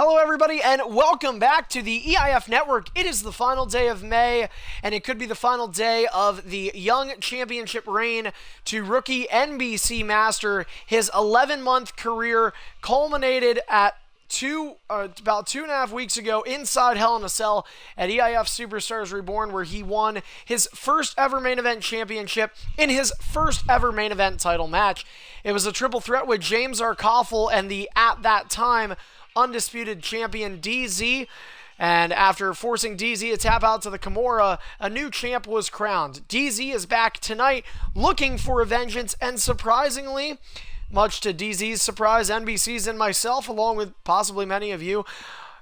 Hello everybody and welcome back to the EIF Network. It is the final day of May and it could be the final day of the Young Championship reign to rookie NBC Master. His 11-month career culminated at about 2.5 weeks ago inside Hell in a Cell at EIF Superstars Reborn, where he won his first ever main event championship in his first ever main event title match. It was a triple threat with James Arkoffel and the, at that time, undisputed champion DZ. And after forcing DZ to tap out to the Kimura, a new champ was crowned. DZ is back tonight looking for a vengeance, and surprisingly, much to DZ's surprise, NBC's, and myself, along with possibly many of you,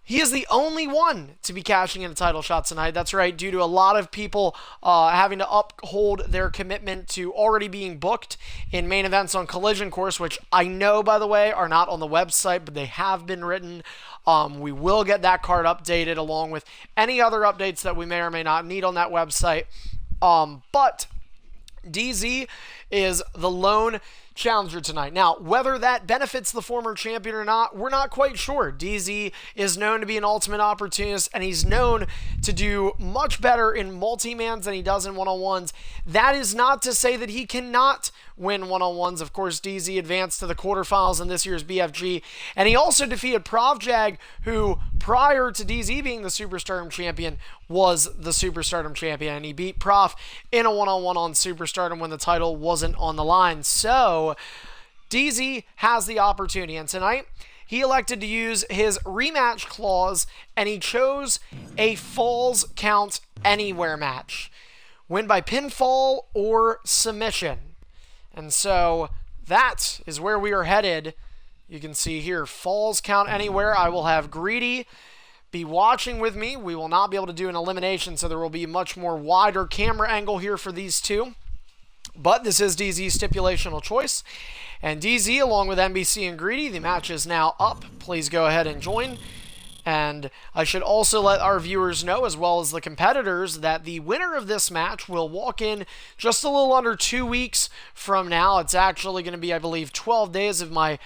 he is the only one to be cashing in a title shot tonight. That's right, due to a lot of people having to uphold their commitment to already being booked in main events on Collision Course, which I know, by the way, are not on the website, but they have been written. We will get that card updated along with any other updates that we may or may not need on that website. But DZ is the lone challenger tonight. Now, whether that benefits the former champion or not, we're not quite sure. DZ is known to be an ultimate opportunist, and he's known to do much better in multi-mans than he does in one-on-ones. That is not to say that he cannot win one-on-ones. Of course, DZ advanced to the quarterfinals in this year's BFG, and he also defeated Provjag, who, prior to DZ being the Superstardom champion, was the Superstardom champion, and he beat Prof in a one-on-one on Superstardom when the title wasn't on the line. So, DZ has the opportunity, and tonight, he elected to use his rematch clause, and he chose a Falls Count Anywhere match. Win by pinfall or submission. And so, that is where we are headed. You can see here, Falls Count Anywhere. I will have Greedy be watching with me. We will not be able to do an elimination, so there will be a much more wider camera angle here for these two. But this is DZ's stipulational choice. And DZ, along with NBC and Greedy, the match is now up. Please go ahead and join. And I should also let our viewers know, as well as the competitors, that the winner of this match will walk in just a little under 2 weeks from now. It's actually going to be, I believe, 12 days if my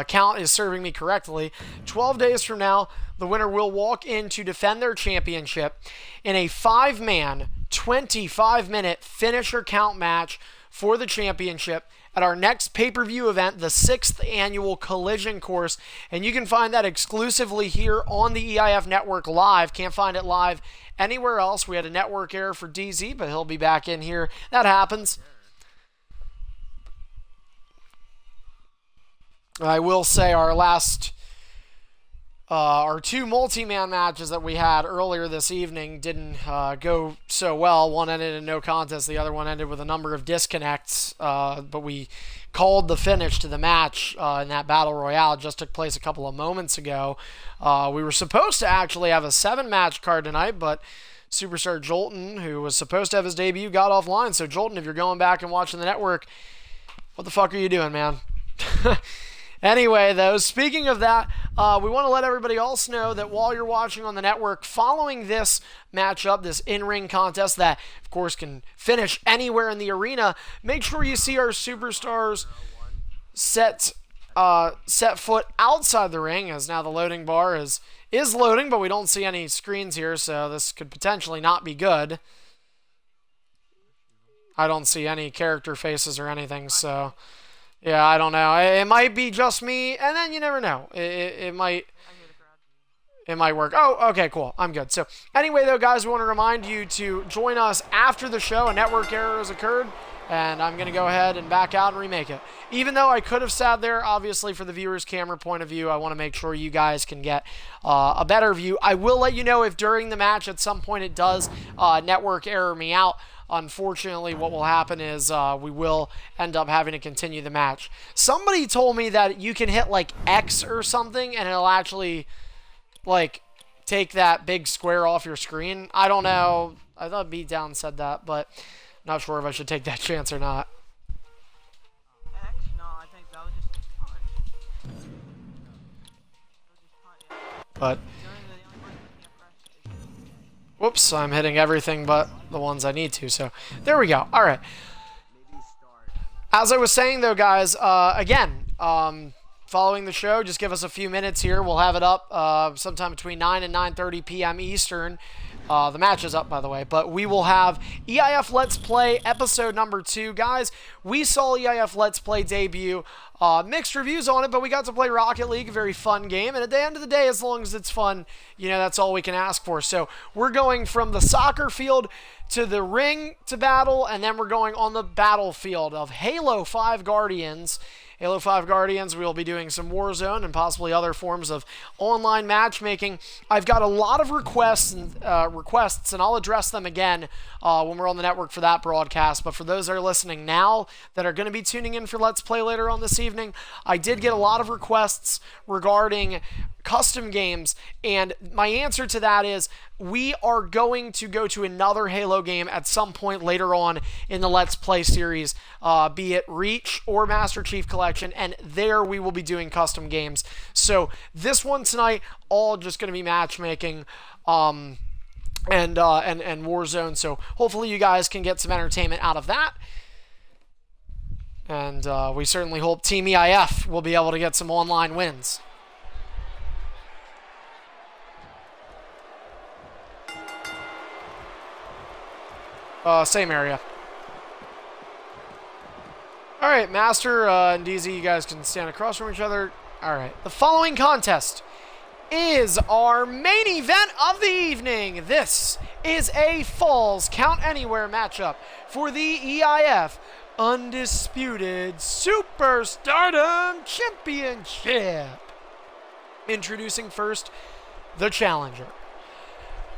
count is serving me correctly. 12 days from now, the winner will walk in to defend their championship in a 5-man, 25-minute finisher count match for the championship at our next pay-per-view event, the 6th annual Collision Course. And you can find that exclusively here on the EIF Network live. Can't find it live anywhere else. We had a network error for DZ, but he'll be back in here. That happens. I will say our two multi-man matches that we had earlier this evening didn't go so well. One ended in no contest. The other one ended with a number of disconnects. But we called the finish to the match in that Battle Royale. It just took place a couple of moments ago. We were supposed to actually have a 7-match card tonight, but Superstar Jolton, who was supposed to have his debut, got offline. So Jolton, if you're going back and watching the network, what the fuck are you doing, man? Anyway, though, speaking of that, we want to let everybody else know that while you're watching on the network, following this matchup, this in-ring contest that, of course, can finish anywhere in the arena, make sure you see our superstars set foot outside the ring, as now the loading bar is loading, but we don't see any screens here, so this could potentially not be good. I don't see any character faces or anything, so yeah, I don't know. It might be just me, and then you never know. It might work. Oh, okay, cool. I'm good. So anyway, though, guys, we want to remind you to join us after the show. A network error has occurred, and I'm going to go ahead and back out and remake it. Even though I could have sat there, obviously, for the viewer's camera point of view, I want to make sure you guys can get a better view. I will let you know if during the match at some point it does network error me out. Unfortunately, what will happen is we will end up having to continue the match. Somebody told me that you can hit, like, X or something, and it'll actually, like, take that big square off your screen. I don't know. I thought Beatdown said that, but not sure if I should take that chance or not. X? No, I think that would just punch. But whoops, I'm hitting everything but the ones I need to, so there we go. All right. As I was saying, though, guys, again, following the show, just give us a few minutes here. We'll have it up sometime between 9 and 9:30 p.m. Eastern. The match is up, by the way, but we will have EIF Let's Play episode number 2. Guys, we saw EIF Let's Play debut. Mixed reviews on it, but we got to play Rocket League, a very fun game, and at the end of the day, as long as it's fun, you know, that's all we can ask for. So we're going from the soccer field to the ring to battle, and then we're going on the battlefield of Halo 5 Guardians. Halo 5 Guardians, we will be doing some Warzone and possibly other forms of online matchmaking. I've got a lot of requests, and I'll address them again when we're on the network for that broadcast. But for those that are listening now that are going to be tuning in for Let's Play later on this evening, I did get a lot of requests regarding custom games, and my answer to that is we are going to go to another Halo game at some point later on in the Let's Play series, be it Reach or Master Chief Collection, and there we will be doing custom games. So this one tonight, all just going to be matchmaking and Warzone, so hopefully you guys can get some entertainment out of that. And we certainly hope Team EIF will be able to get some online wins. Same area. Alright, Master and DZ, you guys can stand across from each other. Alright, the following contest is our main event of the evening. This is a Falls Count Anywhere matchup for the EIF Undisputed Superstardom Championship. Introducing first, the challenger.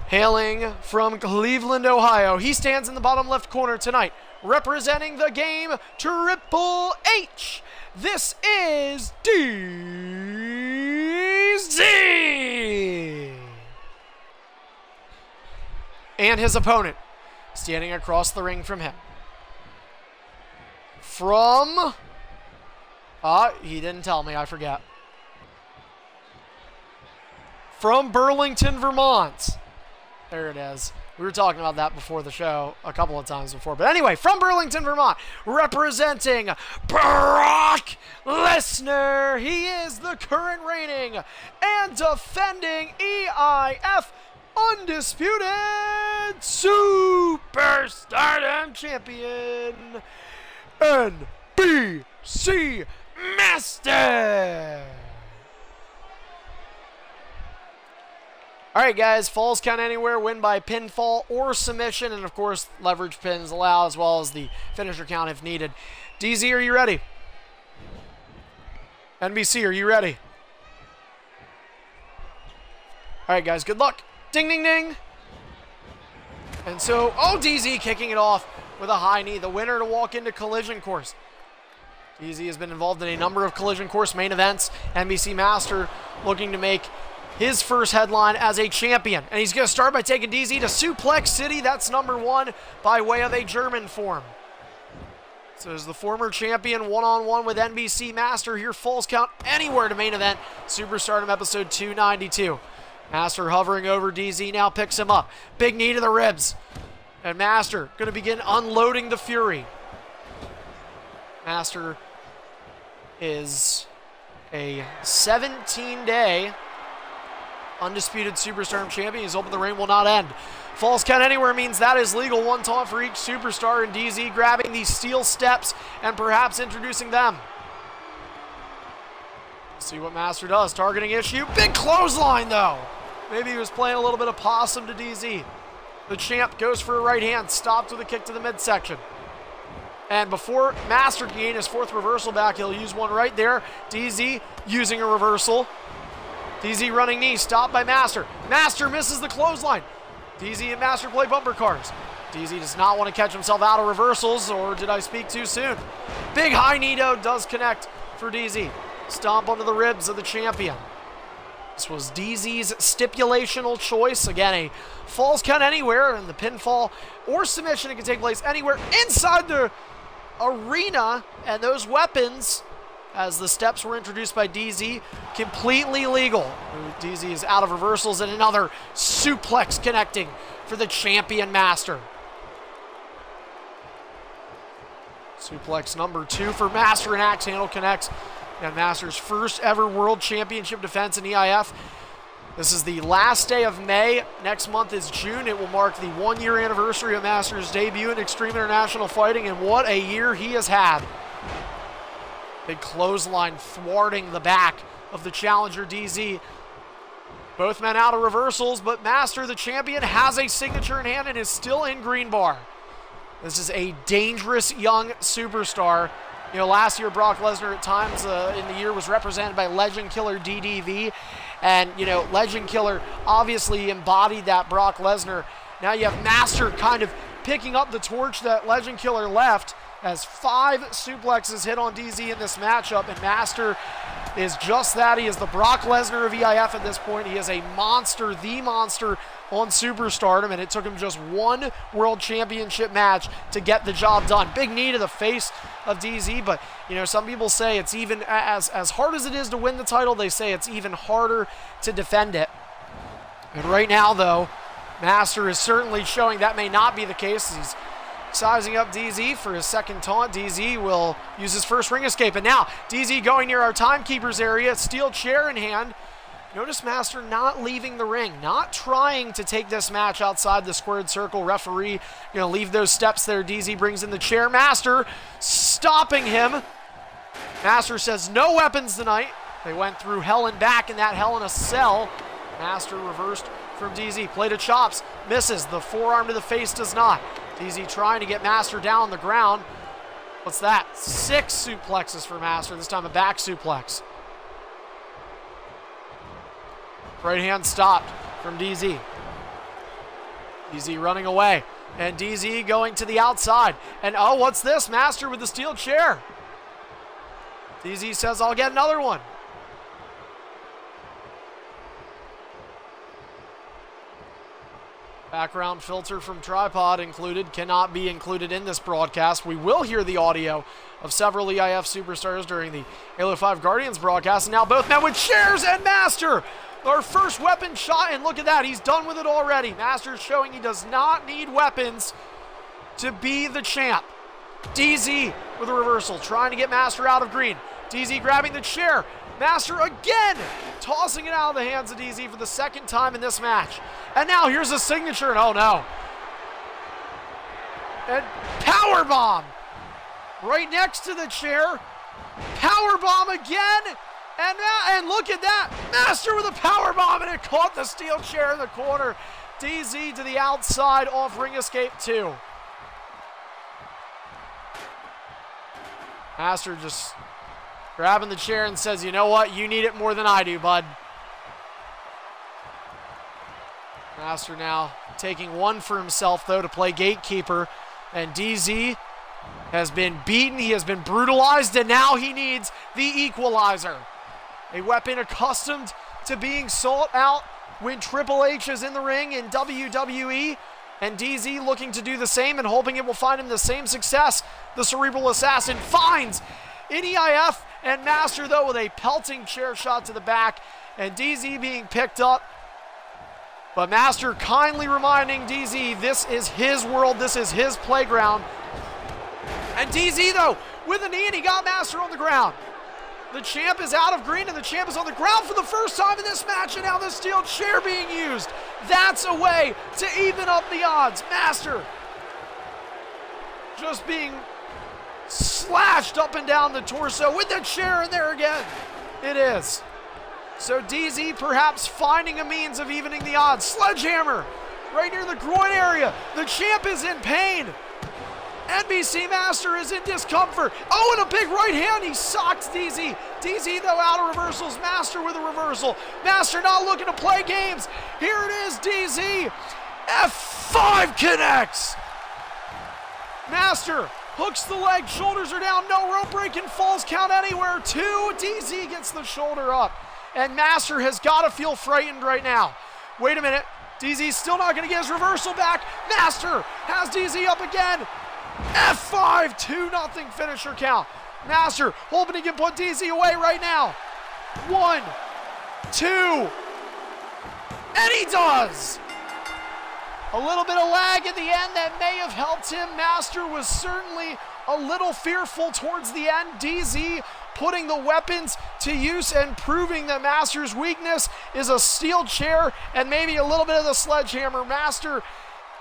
Hailing from Cleveland, Ohio, he stands in the bottom left corner tonight, representing the game Triple H. This is DZ. And his opponent, standing across the ring from him. From... he didn't tell me, I forget. From Burlington, Vermont. There it is. We were talking about that before the show a couple of times before. But anyway, from Burlington, Vermont, representing Brock Lesnar. He is the current reigning and defending EIF Undisputed Superstardom Champion, NBC Master. Alright guys, Falls Count Anywhere, win by pinfall or submission, and of course leverage pins allow, as well as the finisher count if needed. DZ, are you ready? NBC, are you ready? Alright guys, good luck. Ding ding ding. And so, DZ kicking it off with a high knee, the winner to walk into Collision Course. DZ has been involved in a number of Collision Course main events. NBC Master looking to make his first headline as a champion. And he's going to start by taking DZ to Suplex City. That's number 1 by way of a German form. So as the former champion one-on-one with NBC Master here, Falls Count Anywhere to main event, Superstardom episode 292. Master hovering over DZ, now picks him up. Big knee to the ribs. And Master going to begin unloading the Fury. Master is a 17-day Undisputed Superstar champion. He's hoping the reign will not end. Falls Count Anywhere means that is legal. 1 taunt for each superstar, and DZ grabbing these steel steps and perhaps introducing them. See what Master does. Targeting issue. Big clothesline though. Maybe he was playing a little bit of possum to DZ. The champ goes for a right hand. Stopped with a kick to the midsection. And before Master can gain his 4th reversal back, he'll use one right there. DZ using a reversal. DZ running knee, stopped by Master. Master misses the clothesline. DZ and Master play bumper cars. DZ does not want to catch himself out of reversals, or did I speak too soon? Big high knee though does connect for DZ. Stomp onto the ribs of the champion. This was DZ's stipulational choice. Again, a Falls Count Anywhere, and the pinfall or submission, it can take place anywhere inside the arena, and those weapons, as the steps were introduced by DZ, completely legal. DZ is out of reversals, and another suplex connecting for the champion Master. Suplex number 2 for Master, and axe handle connects. And Master's first ever World Championship defense in EIF. This is the last day of May. Next month is June. It will mark the 1-year anniversary of Master's debut in Extreme International Fighting, and what a year he has had. Big clothesline thwarting the back of the challenger DZ. Both men out of reversals, but Master, the champion, has a signature in hand and is still in green bar. This is a dangerous young superstar. You know, last year Brock Lesnar at times in the year was represented by Legend Killer DDV. And, you know, Legend Killer obviously embodied that Brock Lesnar. Now you have Master kind of picking up the torch that Legend Killer left, as 5 suplexes hit on DZ in this matchup, and Master is just that. He is the Brock Lesnar of EIF at this point. He is a monster, the monster on Superstardom, and it took him just 1 World Championship match to get the job done. Big knee to the face of DZ, but you know, some people say it's even as hard as it is to win the title, they say it's even harder to defend it. And right now, though, Master is certainly showing that may not be the case. He's sizing up DZ for his second taunt. DZ will use his first ring escape, and now DZ going near our timekeeper's area, steel chair in hand. Notice Master not leaving the ring, not trying to take this match outside the squared circle. Referee, leave those steps there. DZ brings in the chair. Master stopping him. Master says no weapons tonight. They went through hell and back in that Hell in a Cell. Master reversed from DZ. Play to chops. Misses. The forearm to the face does not. DZ trying to get Master down on the ground. What's that? 6 suplexes for Master. This time a back suplex. Right hand stopped from DZ. DZ running away. And DZ going to the outside. And oh, what's this? Master with the steel chair. DZ says, I'll get another one. Background filter from Tripod included, cannot be included in this broadcast. We will hear the audio of several EIF superstars during the Halo 5 Guardians broadcast. And now both men with chairs, and Master, our first weapon shot, and look at that, he's done with it already. Master's showing he does not need weapons to be the champ. DZ with a reversal, trying to get Master out of green. DZ grabbing the chair. Master again tossing it out of the hands of DZ for the second time in this match. And now here's a signature, and oh no. And powerbomb right next to the chair. Powerbomb again. And look at that. Master with a powerbomb, and it caught the steel chair in the corner. DZ to the outside off ring escape 2. Master just grabbing the chair and says, you know what? You need it more than I do, bud. Master now taking one for himself, though, to play gatekeeper. And DZ has been beaten. He has been brutalized, and now he needs the equalizer. A weapon accustomed to being sought out when Triple H is in the ring in WWE. And DZ looking to do the same and hoping it will find him the same success. The Cerebral Assassin finds in EIF, and Master, though, with a pelting chair shot to the back, and DZ being picked up. But Master kindly reminding DZ this is his world, this is his playground. And DZ, though, with a knee, and he got Master on the ground. The champ is out of green, and the champ is on the ground for the first time in this match, and now the steel chair being used. That's a way to even up the odds. Master just being slashed up and down the torso with the chair, and there again it is. So DZ perhaps finding a means of evening the odds. Sledgehammer right near the groin area. The champ is in pain. NBC Master is in discomfort. Oh, and a big right hand. He socked DZ. DZ, though, out of reversals. Master with a reversal. Master not looking to play games. Here it is, DZ. F5 connects. Master hooks the leg. Shoulders are down. No rope break and falls count anywhere. 2. DZ gets the shoulder up. And Master has got to feel frightened right now. Wait a minute. DZ's still not going to get his reversal back. Master has DZ up again. F5, 2-0 finisher count. Master hoping he can put DZ away right now. 1, 2, and he does. A little bit of lag at the end that may have helped him. Master was certainly a little fearful towards the end. DZ putting the weapons to use and proving that Master's weakness is a steel chair and maybe a little bit of the sledgehammer. Master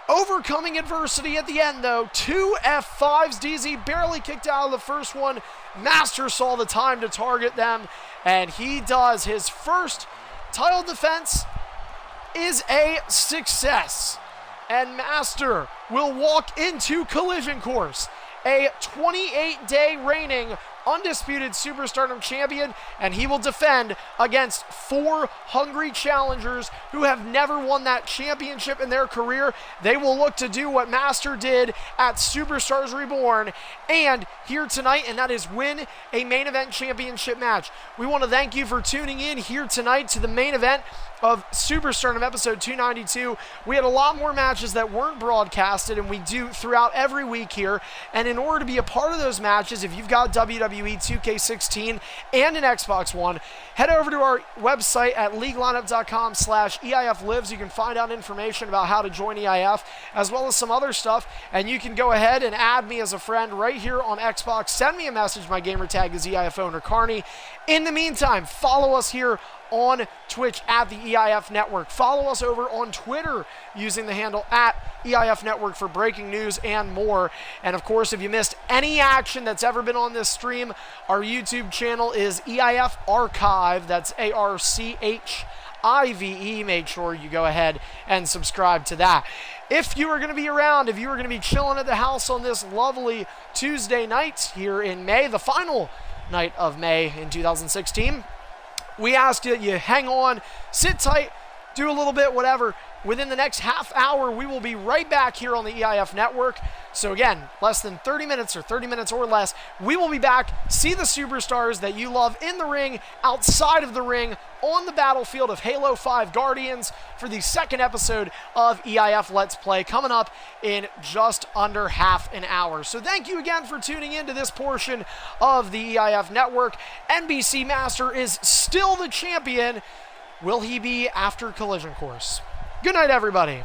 overcoming adversity at the end, though. 2 F5s. DZ barely kicked out of the first one. Master saw the time to target them, and he does. His first title defense is a success, and Master will walk into Collision Course, a 28-day reigning undisputed Superstardom champion, and he will defend against 4 hungry challengers who have never won that championship in their career. They will look to do what Master did at Superstars Reborn and here tonight, and that is win a main event championship match. We want to thank you for tuning in here tonight to the main event of Superstardom episode 292. We had a lot more matches that weren't broadcasted, and we do throughout every week here. And in order to be a part of those matches, if you've got WWE 2K16 and an Xbox One, head over to our website at leaguelineup.com/EIFlives. You can find out information about how to join EIF, as well as some other stuff. And you can go ahead and add me as a friend right here on Xbox. Send me a message. My gamer tag is EIF owner Carney. In the meantime, follow us here on Twitch at the EIF Network. Follow us over on Twitter using the handle at EIF Network for breaking news and more. And of course, if you missed any action that's ever been on this stream, our YouTube channel is EIF Archive. That's ARCHIVE. Make sure you go ahead and subscribe to that. If you are going to be around, if you are going to be chilling at the house on this lovely Tuesday night here in May, the final night of May in 2016, we ask that you hang on, sit tight, do a little bit, whatever. Within the next half hour, we will be right back here on the EIF Network. So again, less than 30 minutes or 30 minutes or less, we will be back. See the superstars that you love in the ring, outside of the ring, on the battlefield of Halo 5 Guardians for the second episode of EIF Let's Play, coming up in just under half an hour. So thank you again for tuning in to this portion of the EIF Network. NBC Master is still the champion. Will he be after Collision Course? Good night, everybody.